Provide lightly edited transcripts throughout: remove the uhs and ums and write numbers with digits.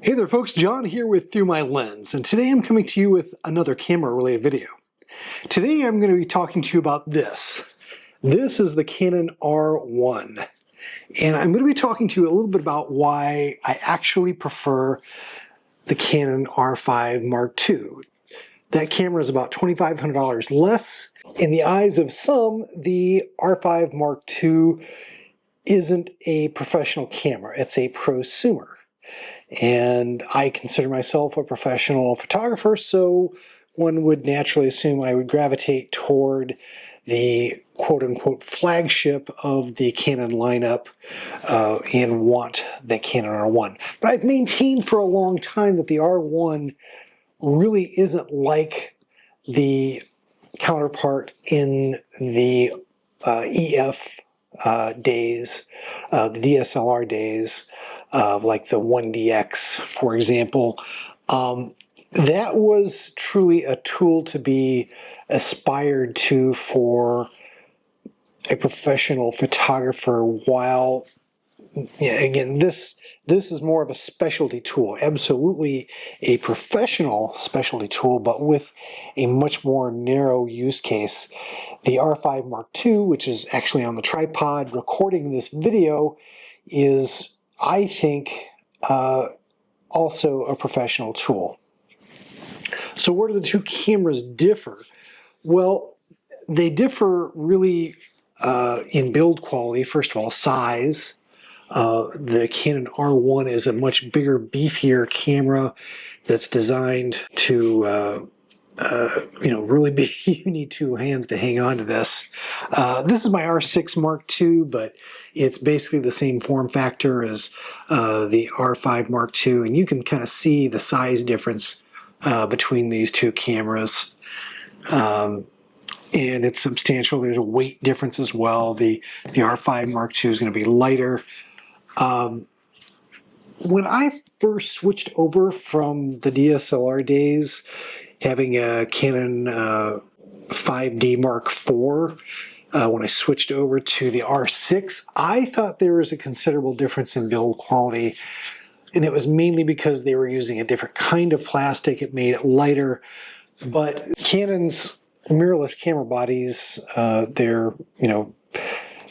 Hey there folks, John here with Through My Lens, and today I'm coming to you with another camera-related video. Today I'm going to be talking to you about this. This is the Canon R1, and I'm going to be talking to you a little bit about why I actually prefer the Canon R5 Mark II. That camera is about $2,500 less. In the eyes of some, the R5 Mark II isn't a professional camera, it's a prosumer. And I consider myself a professional photographer, so one would naturally assume I would gravitate toward the quote-unquote flagship of the Canon lineup and want the Canon R1. But I've maintained for a long time that the R1 really isn't like the counterpart in the EF days, the DSLR days, like the 1DX, for example. That was truly a tool to be aspired to for a professional photographer, while, again, this is more of a specialty tool, absolutely a professional specialty tool, but with a much more narrow use case. The R5 Mark II, which is actually on the tripod recording this video, is, I think, also a professional tool. So where do the two cameras differ? Well, they differ really in build quality. First of all, size. The Canon R1 is a much bigger, beefier camera that's designed to really be, you need two hands to hang on to this. This is my R6 Mark II, but it's basically the same form factor as the R5 Mark II, and you can kind of see the size difference between these two cameras. And it's substantial. There's a weight difference as well. The R5 Mark II is going to be lighter. When I first switched over from the DSLR days, having a Canon 5D Mark IV, when I switched over to the R6, I thought there was a considerable difference in build quality, and it was mainly because they were using a different kind of plastic. It made it lighter, but Canon's mirrorless camera bodies, they're,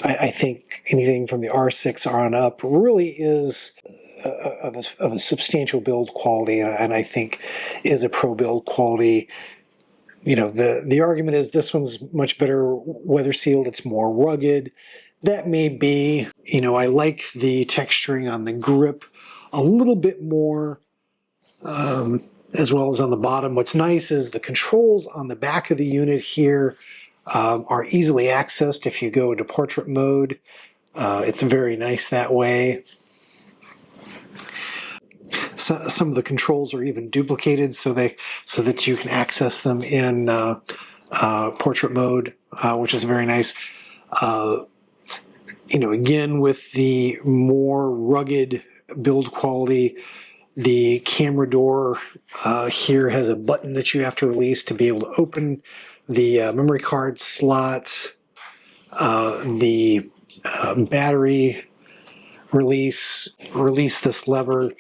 I think anything from the R6 on up really is of a substantial build quality, and I think is a pro build quality. The argument is this one's much better weather sealed, it's more rugged. That may be. I like the texturing on the grip a little bit more, as well as on the bottom. What's nice is the controls on the back of the unit here are easily accessed if you go into portrait mode. It's very nice that way. So, some of the controls are even duplicated so that you can access them in portrait mode, which is very nice. Again, with the more rugged build quality, the camera door here has a button that you have to release to be able to open the memory card slots. The battery release this lever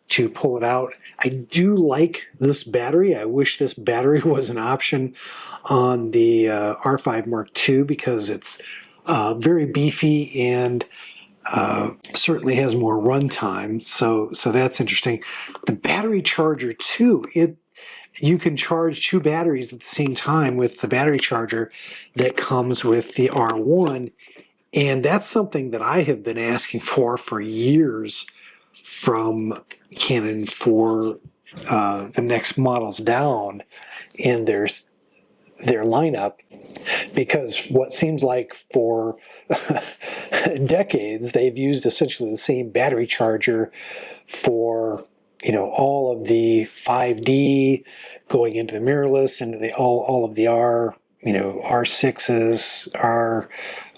to pull it out. I do like this battery. I wish this battery was an option on the R5 Mark II, because it's very beefy and certainly has more runtime. So that's interesting. The battery charger too. You can charge two batteries at the same time with the battery charger that comes with the R1, and that's something that I have been asking for years from Canon for the next models down in their lineup, because what seems like for decades they've used essentially the same battery charger for all of the 5D going into the mirrorless, into all of the R6s,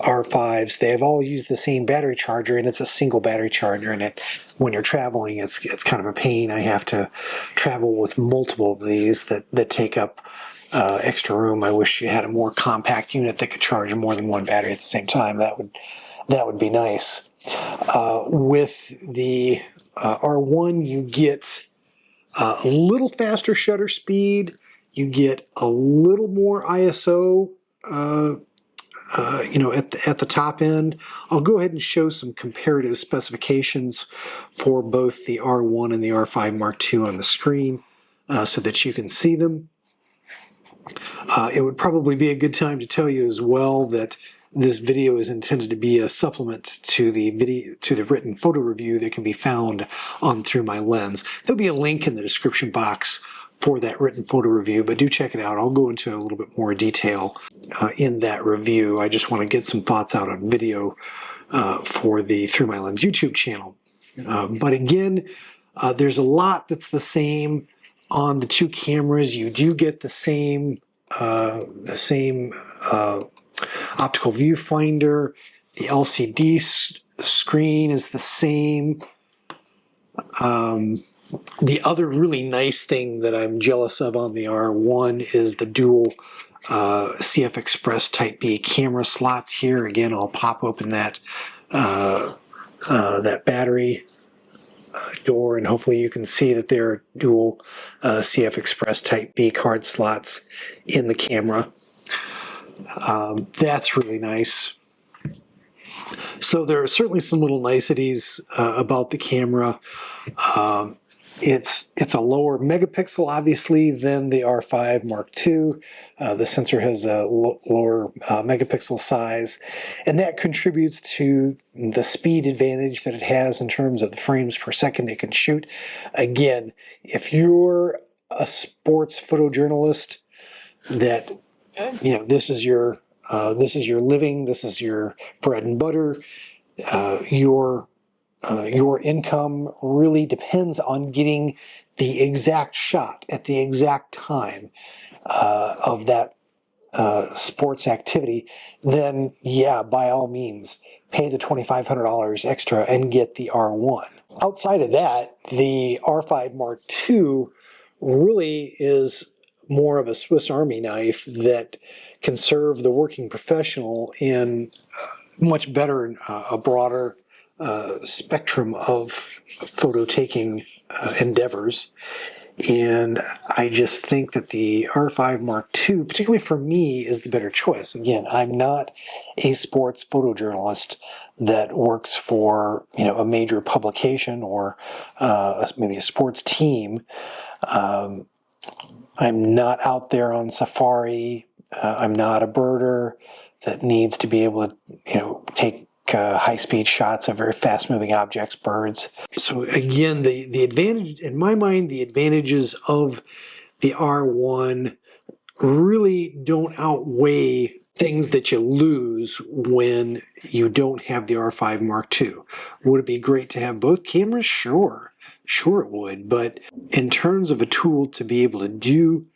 R5s. They have all used the same battery charger, and it's a single battery charger, and when you're traveling, it's kind of a pain. I have to travel with multiple of these that take up extra room. I wish you had a more compact unit that could charge more than one battery at the same time. That would be nice. With the R1, you get a little faster shutter speed, you get a little more ISO, at the top end. I'll go ahead and show some comparative specifications for both the R1 and the R5 Mark II on the screen so that you can see them. It would probably be a good time to tell you as well that this video is intended to be a supplement to the written photo review that can be found on Through My Lens. There'll be a link in the description box for that written photo review, but do check it out. I'll go into a little bit more detail in that review. I just want to get some thoughts out on video for the Through My Lens YouTube channel. But again, there's a lot that's the same on the two cameras. You do get the same optical viewfinder. The LCD screen is the same. The other really nice thing that I'm jealous of on the R1 is the dual CF Express Type B camera slots here. Again, I'll pop open that that battery door, and hopefully you can see that there are dual CF Express Type B card slots in the camera. That's really nice. So there are certainly some little niceties about the camera. It's a lower megapixel, obviously, than the R5 Mark II. The sensor has a lower megapixel size, and that contributes to the speed advantage that it has in terms of the frames per second it can shoot. Again, if you're a sports photojournalist that, this is your living, this is your bread and butter, your income really depends on getting the exact shot at the exact time of that sports activity, then yeah, by all means, pay the $2,500 extra and get the R1. Outside of that, the R5 Mark II really is more of a Swiss Army knife that can serve the working professional in much better, a broader spectrum of photo taking endeavors. And I just think that the R5 Mark II, particularly for me, is the better choice. Again, I'm not a sports photojournalist that works for a major publication or maybe a sports team. I'm not out there on safari. I'm not a birder that needs to be able to take high-speed shots of very fast-moving objects, birds. So again, the advantage, in my mind, the advantages of the R1 really don't outweigh things that you lose when you don't have the R5 Mark II. Would it be great to have both cameras? Sure. Sure it would. But in terms of a tool to be able to do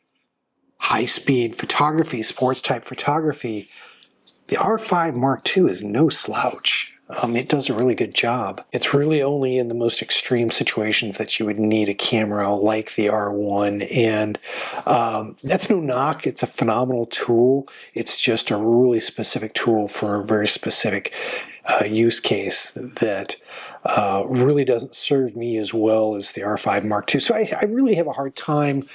high-speed photography, sports-type photography, the R5 Mark II is no slouch. It does a really good job. It's really only in the most extreme situations that you would need a camera like the R1, and that's no knock. It's a phenomenal tool. It's just a really specific tool for a very specific use case that really doesn't serve me as well as the R5 Mark II. So I really have a hard time,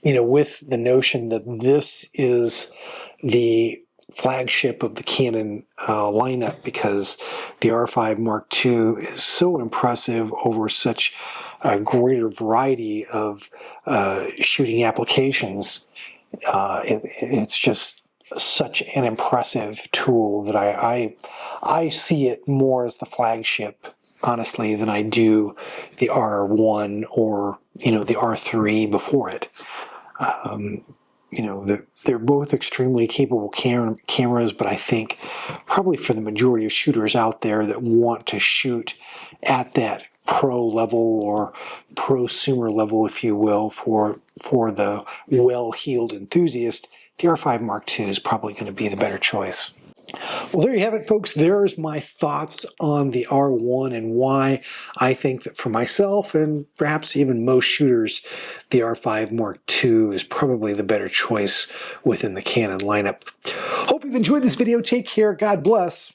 with the notion that this is the flagship of the Canon lineup, because the R5 Mark II is so impressive over such a greater variety of shooting applications. It's just such an impressive tool that I see it more as the flagship, honestly, than I do the R1 or the R3 before it. They're both extremely capable cameras, but I think probably for the majority of shooters out there that want to shoot at that pro level or prosumer level, if you will, for the well-heeled enthusiast, the R5 Mark II is probably going to be the better choice. Well, there you have it, folks. There's my thoughts on the R1 and why I think that for myself and perhaps even most shooters, the R5 Mark II is probably the better choice within the Canon lineup. Hope you've enjoyed this video. Take care. God bless.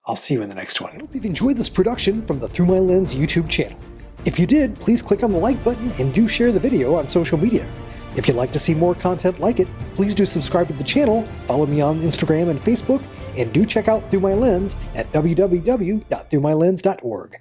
I'll see you in the next one. I hope you've enjoyed this production from the Through My Lens YouTube channel. If you did, please click on the like button and do share the video on social media. If you'd like to see more content like it, please do subscribe to the channel, follow me on Instagram and Facebook, and do check out Through My Lens at www.throughmylens.org.